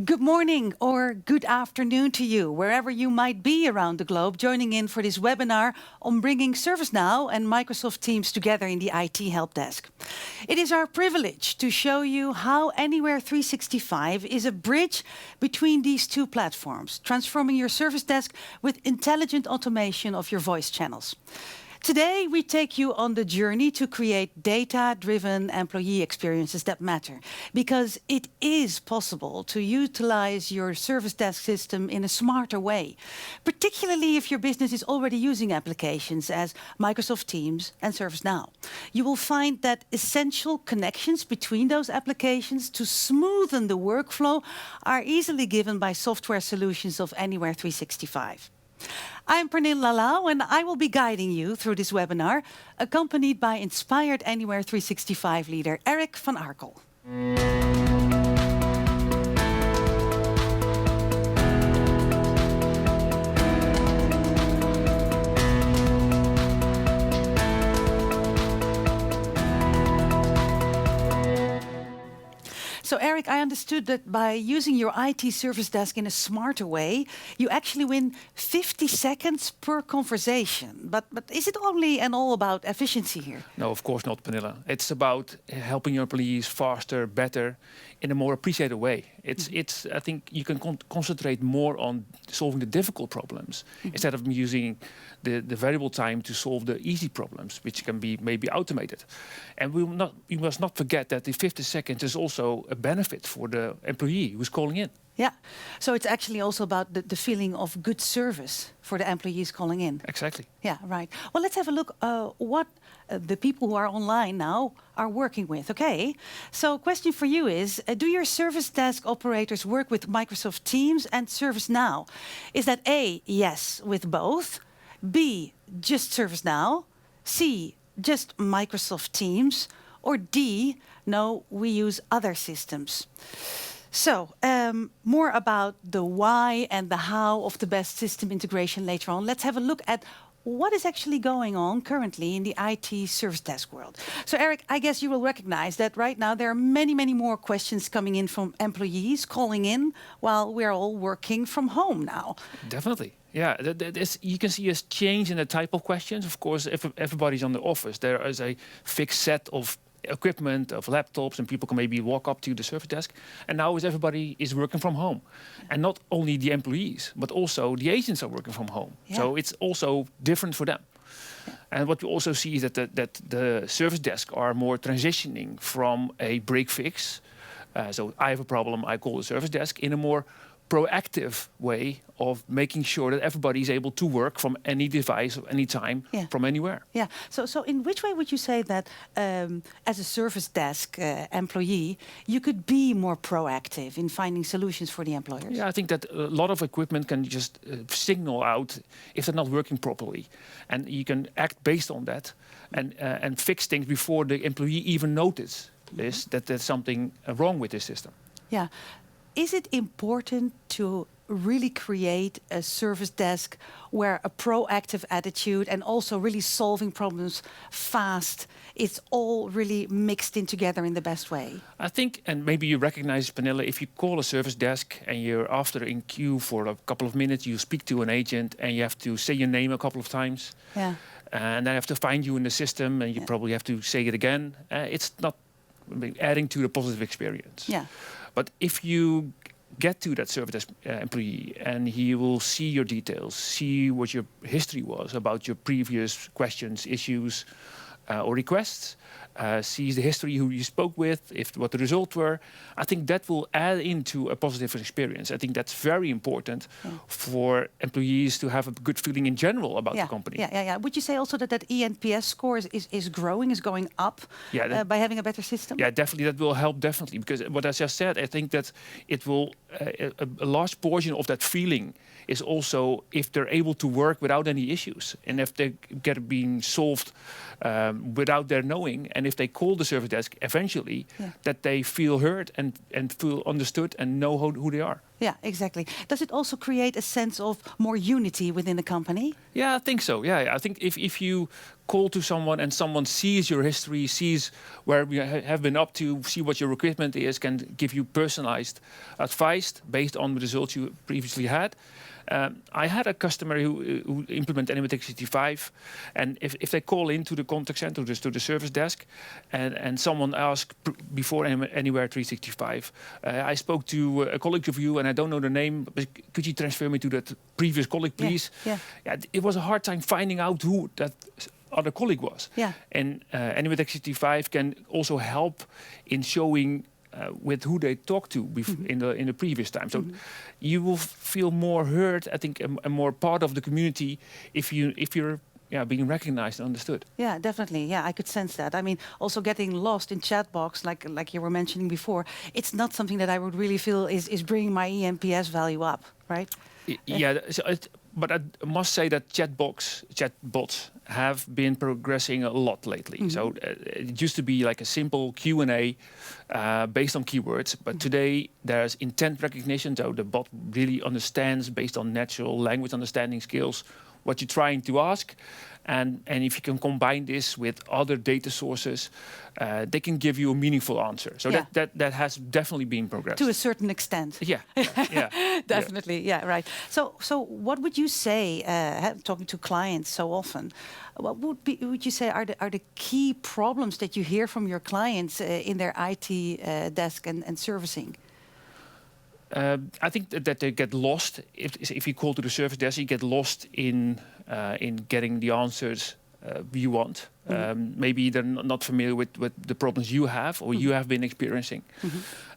Good morning or good afternoon to you, wherever you might be around the globe, joining in for this webinar on bringing ServiceNow and Microsoft Teams together in the IT Help Desk. It is our privilege to show you how Anywhere 365 is a bridge between these two platforms, transforming your service desk with intelligent automation of your voice channels. Today, we take you on the journey to create data-driven employee experiences that matter, because it is possible to utilize your service desk system in a smarter way, particularly if your business is already using applications as Microsoft Teams and ServiceNow. You will find that essential connections between those applications to smoothen the workflow are easily given by software solutions of Anywhere 365. I'm Pernille, and I will be guiding you through this webinar, accompanied by inspired Anywhere 365 leader Erik van Arkel. So Erik, I understood that by using your IT service desk in a smarter way, you actually win 50 seconds per conversation. But is it only and all about efficiency here? No, of course not, Pernille. It's about helping your employees faster, better, in a more appreciated way. I think you can concentrate more on solving the difficult problems instead of using the variable time to solve the easy problems, which can be maybe automated. And we must not forget that the 50 seconds is also a benefit for the employee who's calling in. Yeah, so it's actually also about the feeling of good service for the employees calling in. Exactly. Yeah, right. Well, let's have a look what the people who are online now are working with. Okay, so question for you is, do your service desk operators work with Microsoft Teams and ServiceNow? Is that A, yes, with both, B, just ServiceNow, C, just Microsoft Teams, or D, no, we use other systems? So, more about the why and the how of the best system integration later on. Let's have a look at what is actually going on currently in the IT service desk world. So, Erik, I guess you will recognize that right now there are many, many more questions coming in from employees calling in while we're all working from home now. Definitely. Yeah, you can see a change in the type of questions. Of course, if everybody's on the office, there is a fixed set of equipment, of laptops, and people can maybe walk up to the service desk. And now as everybody is working from home. And not only the employees, but also the agents are working from home. Yeah. So it's also different for them. Yeah. And what we also see is that the service desk are more transitioning from a break fix. So I have a problem, I call the service desk, in a more proactive way of making sure that everybody is able to work from any device, any time, from anywhere. Yeah. So in which way would you say that as a service desk employee, you could be more proactive in finding solutions for the employers? Yeah, I think that a lot of equipment can just signal out if they're not working properly. And you can act based on that and fix things before the employee even notices that there's something wrong with the system. Yeah. Is it important to really create a service desk where a proactive attitude and also really solving problems fast, it's all really mixed in together in the best way? I think, and maybe you recognize, Pernille, if you call a service desk and you're after in queue for a couple of minutes, you speak to an agent and you have to say your name a couple of times. Yeah. And then I have to find you in the system and you probably have to say it again. It's not adding to the positive experience. Yeah. But if you get to that service desk employee and he will see your details, see what your history was about your previous questions, issues, or requests, sees the history, who you spoke with, what the results were, I think that will add into a positive experience. I think that's very important for employees to have a good feeling in general about the company. Yeah. Would you say also that eNPS score is growing, is going up by having a better system? Yeah, definitely. That will help, definitely. Because what I just said, I think that it will, a large portion of that feeling is also if they're able to work without any issues. And if they get being solved without their knowing. And if they call the service desk eventually, that they feel heard and feel understood and know who they are. Yeah, exactly. Does it also create a sense of more unity within the company? Yeah, I think so. Yeah, I think if you call to someone and someone sees your history, sees where you have been up to, see what your equipment is, can give you personalized advice based on the results you previously had. I had a customer who implemented Animatic 65, and if they call into the contact center, just to the service desk, and someone asks before Anywhere 365, I spoke to a colleague of you, and I don't know the name, but could you transfer me to that previous colleague, please? Yeah. It was a hard time finding out who that other colleague was. Yeah. And Animatic 65 can also help in showing with who they talked to in the previous time. So you will feel more heard, I think, and more part of the community if you're being recognized and understood. Yeah, definitely. Yeah, I could sense that. I mean, also getting lost in chat box, like you were mentioning before, it's not something that I would really feel is bringing my ENPS value up, right? Yeah, but I must say that chatbots have been progressing a lot lately. So it used to be like a simple Q&A based on keywords, but today there's intent recognition, so the bot really understands based on natural language understanding skills what you're trying to ask. And if you can combine this with other data sources, they can give you a meaningful answer. So that has definitely been progressed. To a certain extent. Yeah. Definitely, yeah, right. So what would you say, talking to clients so often, what would you say are the key problems that you hear from your clients in their IT desk and servicing? I think that they get lost. If you call to the service desk, you get lost in getting the answers you want. Maybe they're not familiar with the problems you have or you have been experiencing.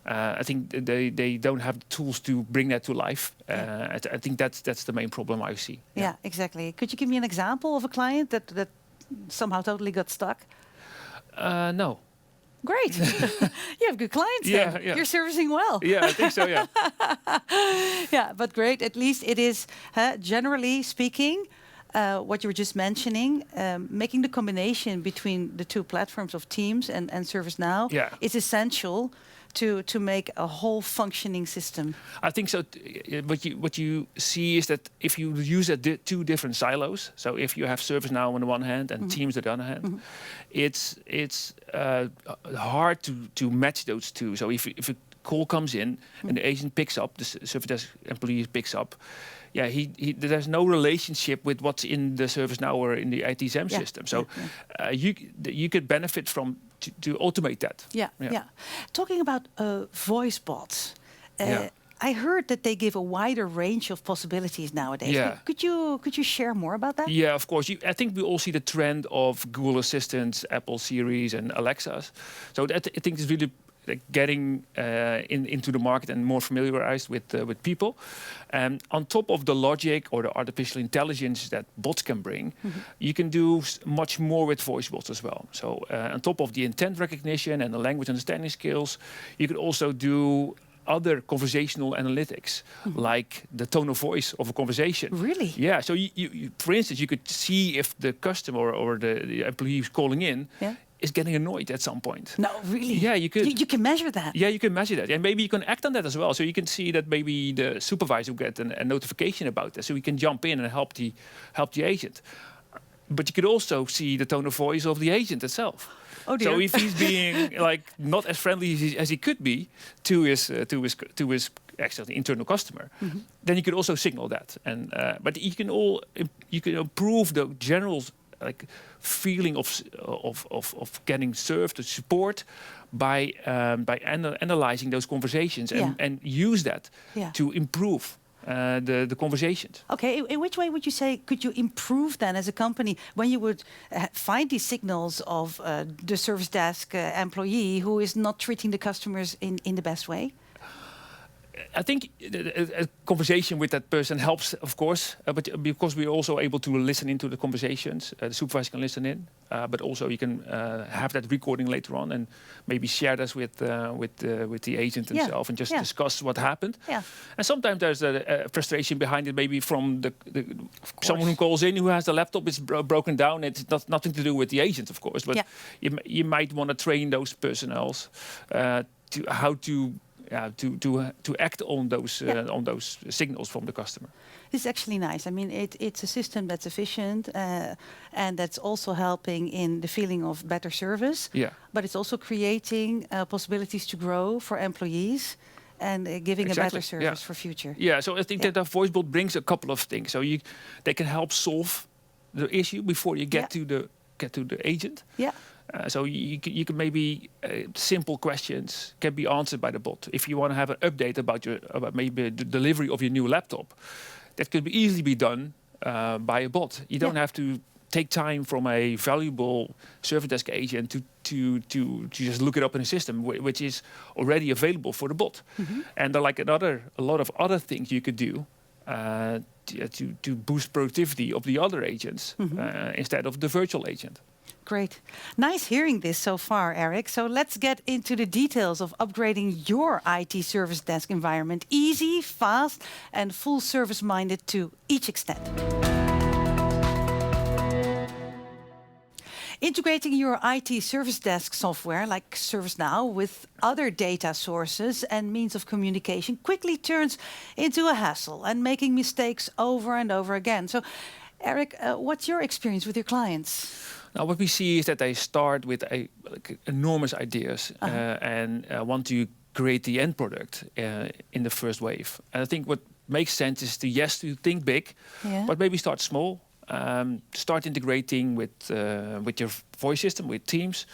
I think they don't have the tools to bring that to life. I think that's the main problem I see. Yeah, exactly. Could you give me an example of a client that somehow totally got stuck? No. Great. You have good clients then. Yeah. You're servicing well. Yeah, I think so, yeah. Yeah, but great. At least it is, generally speaking, what you were just mentioning, making the combination between the two platforms of Teams and ServiceNow is essential to make a whole functioning system. I think so. What you see is that if you use two different silos, so if you have ServiceNow on the one hand and Teams on the other hand, it's hard to match those two. So if a call comes in and the agent picks up, the service desk employee picks up, there's no relationship with what's in the ServiceNow or in the ITSM system. So you could benefit from to automate that. Yeah. Talking about voice bots, I heard that they give a wider range of possibilities nowadays. Yeah. Could you share more about that? Yeah, of course. I think we all see the trend of Google Assistants, Apple Siris, and Alexas. So that I think is really getting into the market and more familiarized with people. On top of the logic or the artificial intelligence that bots can bring, you can do much more with voice bots as well. So on top of the intent recognition and the language understanding skills, you could also do other conversational analytics, like the tone of voice of a conversation. Really? Yeah. So you for instance, you could see if the customer or the employee who's calling in is getting annoyed at some point. No, really? Yeah, you could. You can measure that. Yeah, you can measure that. And maybe you can act on that as well. So you can see that maybe the supervisor will get a notification about that. So we can jump in and help the agent. But you could also see the tone of voice of the agent itself. Oh dear. So if he's being not as friendly as he could be to his actually internal customer, then you could also signal that. And but you can improve the general feeling of getting served, the support by analyzing those conversations and use that to improve the conversations. Okay, in which way would you say could you improve then as a company when you would find these signals of the service desk employee who is not treating the customers in the best way? I think a conversation with that person helps, of course, but because we're also able to listen into the conversations, the supervisor can listen in, but also you can have that recording later on and maybe share this with the agent himself and just discuss what happened. Yeah. And sometimes there's a frustration behind it, maybe from someone who calls in who has the laptop is broken down. It's nothing to do with the agent, of course, but you might want to train those personnels to how to act on those signals from the customer. This is actually nice. I mean, it's a system that's efficient and that's also helping in the feeling of better service. Yeah. But it's also creating possibilities to grow for employees and giving a better service for future. Yeah. So I think that the voice bot brings a couple of things. So they can help solve the issue before you get to the agent. Yeah. So you can maybe simple questions can be answered by the bot. If you want to have an update about maybe the delivery of your new laptop, that could easily be done by a bot. You don't have to take time from a valuable service desk agent to just look it up in a system, which is already available for the bot. Mm-hmm. And there are a lot of other things you could do to boost productivity of the other agents instead of the virtual agent. Great. Nice hearing this so far, Erik. So let's get into the details of upgrading your IT service desk environment. Easy, fast, and full service-minded to each extent. Integrating your IT service desk software like ServiceNow with other data sources and means of communication quickly turns into a hassle and making mistakes over and over again. So, Erik, what's your experience with your clients? Now, what we see is that they start with enormous ideas and want to create the end product in the first wave. And I think what makes sense is to think big, but maybe start small. Start integrating with your voice system, with Teams.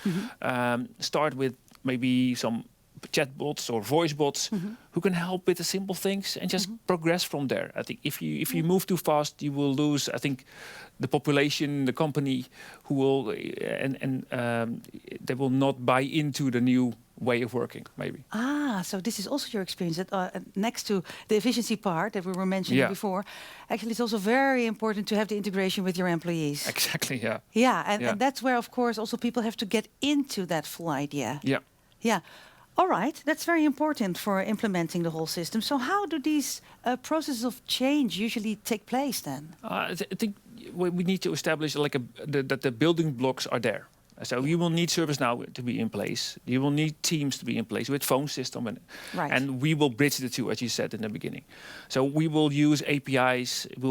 Start with maybe some chatbots or voice bots who can help with the simple things and just progress from there. I think if you move too fast, you will lose, I think, the population, the company who will they will not buy into the new way of working, maybe. So this is also your experience that next to the efficiency part that we were mentioning before, actually it's also very important to have the integration with your employees. Exactly, yeah. Yeah, and that's where, of course, also people have to get into that full idea. Yeah. Yeah. All right, that's very important for implementing the whole system. So how do these processes of change usually take place then? I think we need to establish that the building blocks are there. So you will need ServiceNow to be in place. You will need Teams to be in place with phone system, and we will bridge the two, as you said in the beginning. So we will use APIs. We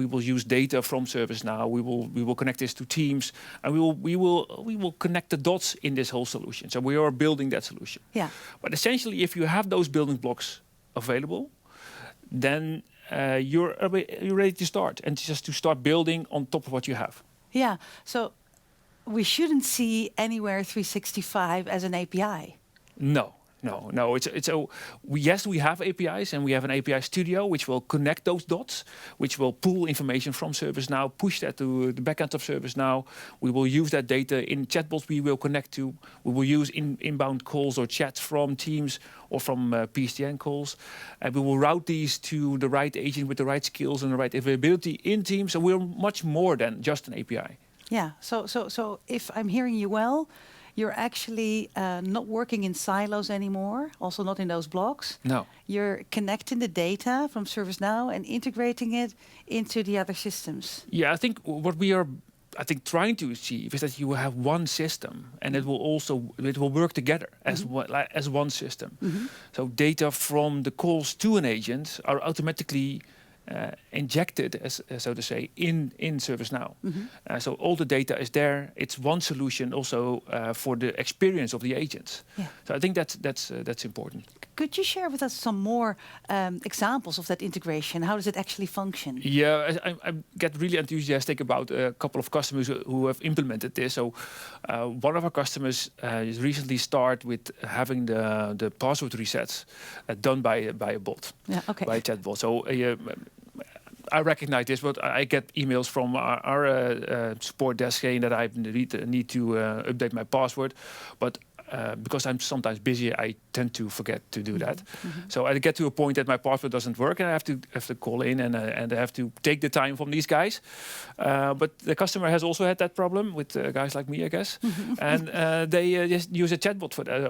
will use data from ServiceNow. We will connect this to Teams, and we will connect the dots in this whole solution. So we are building that solution. Yeah. But essentially, if you have those building blocks available, then you're ready to start, and just to start building on top of what you have. Yeah. So we shouldn't see Anywhere 365 as an API. No. Yes, we have APIs, and we have an API studio which will connect those dots, which will pull information from ServiceNow, push that to the backend of ServiceNow. We will use that data in chatbots we will connect to. We will use inbound calls or chats from Teams or from PSTN calls. And we will route these to the right agent with the right skills and the right availability in Teams. So we're much more than just an API. Yeah, so if I'm hearing you well, you're actually not working in silos anymore, also not in those blocks. No. You're connecting the data from ServiceNow and integrating it into the other systems. Yeah, I think what we are trying to achieve is that you will have one system, and it will work together as one system. So data from the calls to an agent are automatically injected, so to say, in ServiceNow. So all the data is there. It's one solution also for the experience of the agents. Yeah. So I think that's important. Could you share with us some more examples of that integration? How does it actually function? Yeah, I get really enthusiastic about a couple of customers who have implemented this. So one of our customers recently started with having the password resets done by a bot, by a chatbot. So I recognize this, but I get emails from our support desk saying that I need to update my password. But because I'm sometimes busy, I tend to forget to do that. So I get to a point that my password doesn't work, and I have to call in and I have to take the time from these guys. But the customer has also had that problem with guys like me, I guess. And they just use a chatbot for that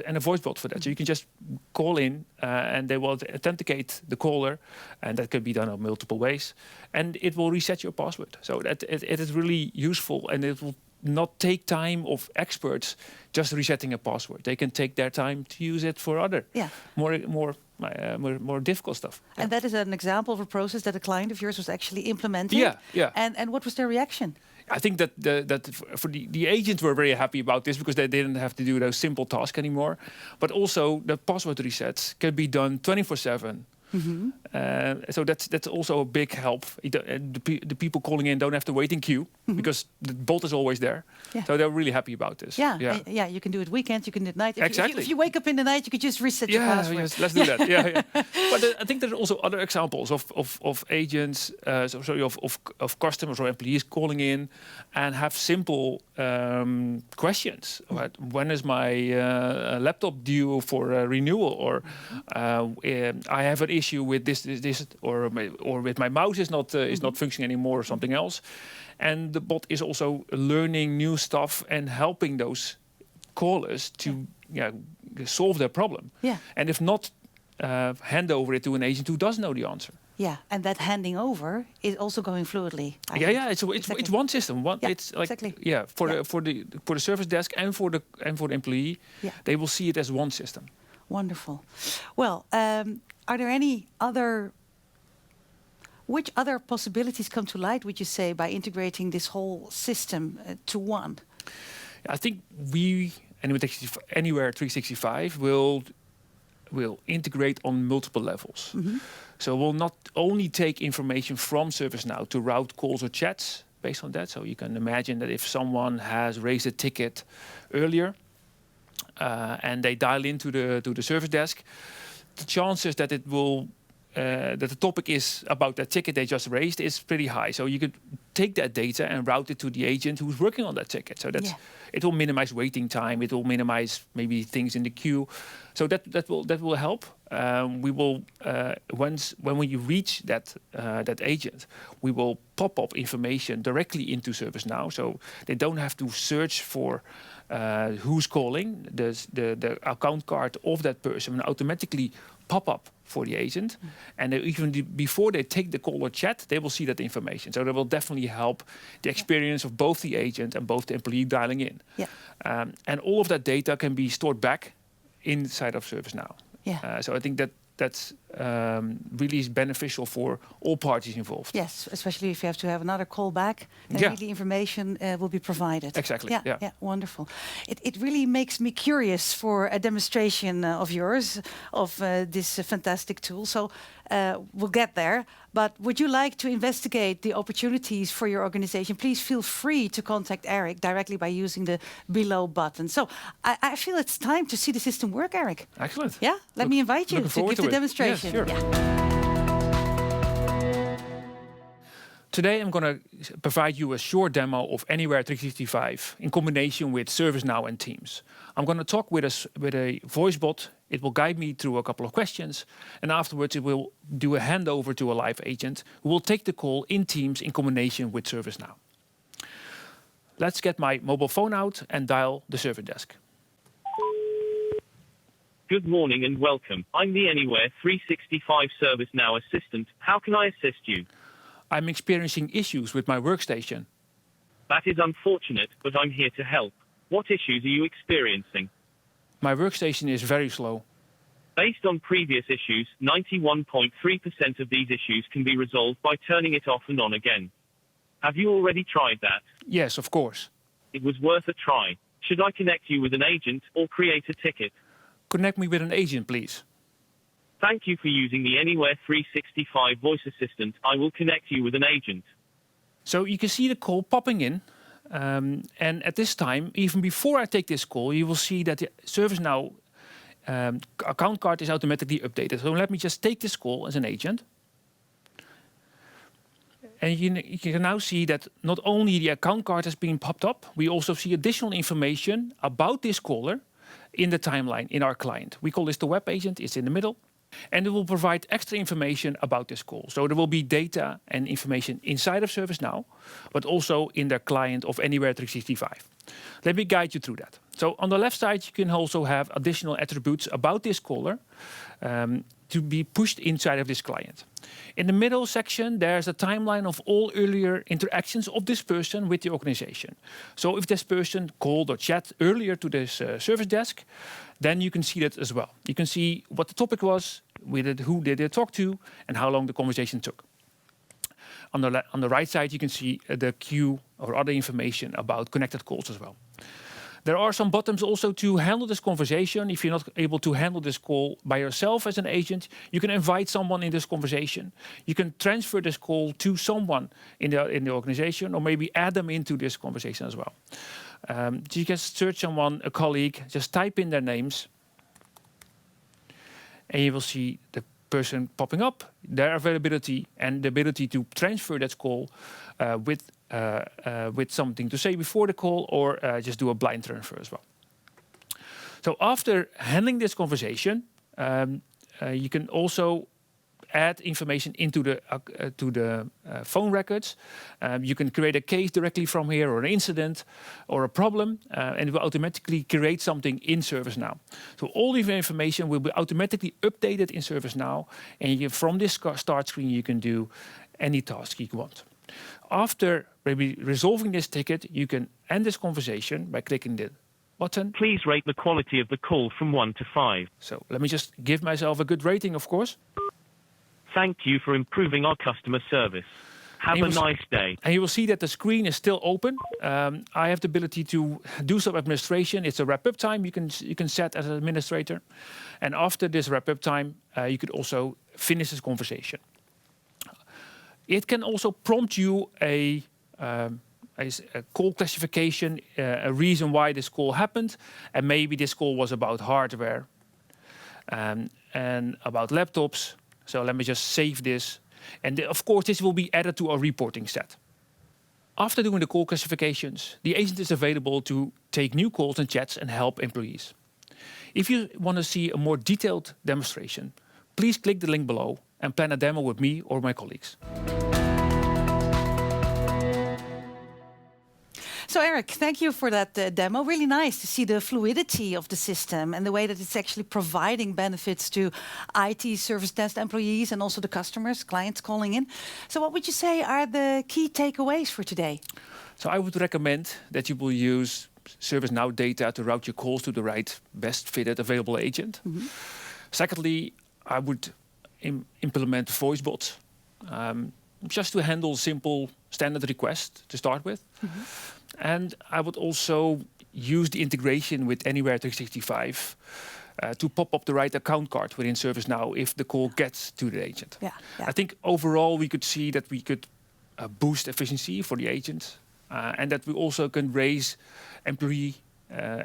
and a voice bot for that. So you can just call in and they will authenticate the caller, and that can be done in multiple ways. And it will reset your password. So that it is really useful, and it will not take time of experts just resetting a password. They can take their time to use it for other more difficult stuff. And that is an example of a process that a client of yours was actually implementing. Yeah. And what was their reaction? I think that for the agents were very happy about this because they didn't have to do those simple tasks anymore. But also the password resets can be done 24/7. So that's also a big help. The people calling in don't have to wait in queue because the bot is always there. Yeah. So they're really happy about this. Yeah, you can do it weekends, you can do it night. Exactly. If you wake up in the night, you could just reset your password. Yes, let's do that. Yeah. But I think there's also other examples of agents, of customers or employees calling in and have simple questions. Right? When is my laptop due for renewal? Or I have an issue with this, or with my mouse is not functioning anymore, or something else. And the bot is also learning new stuff and helping those callers to solve their problem. Yeah. And if not, hand over it to an agent who does know the answer. Yeah, and that handing over is also going fluidly. It's one system. It's like for the service desk and for the employee, they will see it as one system. Wonderful. Well, are there which other possibilities come to light, would you say, by integrating this whole system to one? I think Anywhere 365 will integrate on multiple levels. So we'll not only take information from ServiceNow to route calls or chats based on that. So you can imagine that if someone has raised a ticket earlier and they dial into the service desk, the chances that that the topic is about that ticket they just raised is pretty high. So you could take that data and route it to the agent who's working on that ticket. So it will minimize waiting time. It will minimize maybe things in the queue. So that will help. We will when we reach that agent, we will pop up information directly into ServiceNow. So they don't have to search for who's calling. The account card of that person will automatically pop up for the agent, and even before they take the call or chat, they will see that information. So that will definitely help the experience of both the agent and both the employee dialing in. And all of that data can be stored back inside of ServiceNow. So I think that's really is beneficial for all parties involved. Yes, especially if you have to have another call back, then really information will be provided. Exactly. Yeah, wonderful. It really makes me curious for a demonstration of yours of this fantastic tool. So we'll get there. But would you like to investigate the opportunities for your organization? Please feel free to contact Erik directly by using the below button. So I feel it's time to see the system work, Erik. Excellent. Yeah, let me invite you to give the demonstration. Yes, sure. Today I'm going to provide you a short demo of Anywhere 365 in combination with ServiceNow and Teams. I'm going to talk with a voice bot. It will guide me through a couple of questions, and afterwards it will do a handover to a live agent who will take the call in Teams in combination with ServiceNow. Let's get my mobile phone out and dial the service desk. Good morning and welcome. I'm the Anywhere 365 ServiceNow assistant. How can I assist you? I'm experiencing issues with my workstation. That is unfortunate, but I'm here to help. What issues are you experiencing? My workstation is very slow. Based on previous issues, 91.3% of these issues can be resolved by turning it off and on again. Have you already tried that? Yes, of course. It was worth a try. Should I connect you with an agent or create a ticket? Connect me with an agent, please. Thank you for using the Anywhere 365 voice assistant. I will connect you with an agent. So you can see the call popping in. And at this time, even before I take this call, you will see that the ServiceNow account card is automatically updated. So let me just take this call as an agent. And you can now see that not only the account card has been popped up, we also see additional information about this caller in the timeline in our client. We call this the web agent. It's in the middle. And it will provide extra information about this call. So there will be data and information inside of ServiceNow, but also in their client of Anywhere 365. Let me guide you through that. So on the left side, you can also have additional attributes about this caller to be pushed inside of this client. In the middle section, there's a timeline of all earlier interactions of this person with the organization. So if this person called or chat earlier to this service desk, then you can see that as well. You can see what the topic was, who did they talk to, and how long the conversation took. On the right side, you can see the queue or other information about connected calls as well. There are some buttons also to handle this conversation. If you're not able to handle this call by yourself as an agent, you can invite someone in this conversation. You can transfer this call to someone in the organization, or maybe add them into this conversation as well. You can search someone, a colleague, just type in their names, and you will see the person popping up, their availability, and the ability to transfer that call with something to say before the call, or just do a blind transfer as well. So after handling this conversation, you can also add information into the phone records. You can create a case directly from here, or an incident, or a problem, and it will automatically create something in ServiceNow. So all the information will be automatically updated in ServiceNow, and from this start screen you can do any task you want. After maybe resolving this ticket, you can end this conversation by clicking the button. Please rate the quality of the call from 1 to 5. So let me just give myself a good rating, of course. Thank you for improving our customer service. Have a nice day. And you will see that the screen is still open. I have the ability to do some administration. It's a wrap-up time you can set as an administrator. And after this wrap-up time, you could also finish this conversation. It can also prompt you a call classification, a reason why this call happened, and maybe this call was about hardware and about laptops. So let me just save this. And of course, this will be added to our reporting set. After doing the call classifications, the agent is available to take new calls and chats and help employees. If you want to see a more detailed demonstration, please click the link below and plan a demo with me or my colleagues. So Erik, thank you for that demo. Really nice to see the fluidity of the system and the way that it's actually providing benefits to IT service desk employees and also the customers, clients calling in. So what would you say are the key takeaways for today? So I would recommend that you will use ServiceNow data to route your calls to the right, best fitted available agent. Mm-hmm. Secondly, I would implement voice bots just to handle simple standard requests to start with. Mm-hmm. And I would also use the integration with Anywhere 365 to pop up the right account card within ServiceNow if the call gets to the agent. Yeah. I think overall we could see that we could boost efficiency for the agent and that we also can raise employee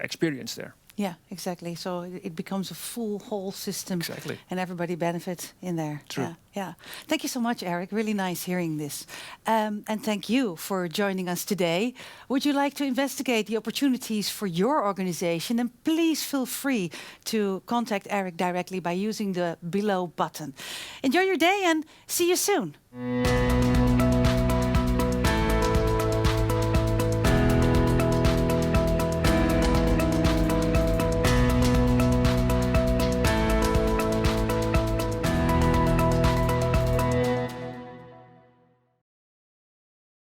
experience there. Yeah, exactly. So it becomes a full whole system, exactly, and everybody benefits in there. True. Yeah, yeah. Thank you so much, Erik. Really nice hearing this. And thank you for joining us today. Would you like to investigate the opportunities for your organization? Then please feel free to contact Erik directly by using the below button. Enjoy your day and see you soon.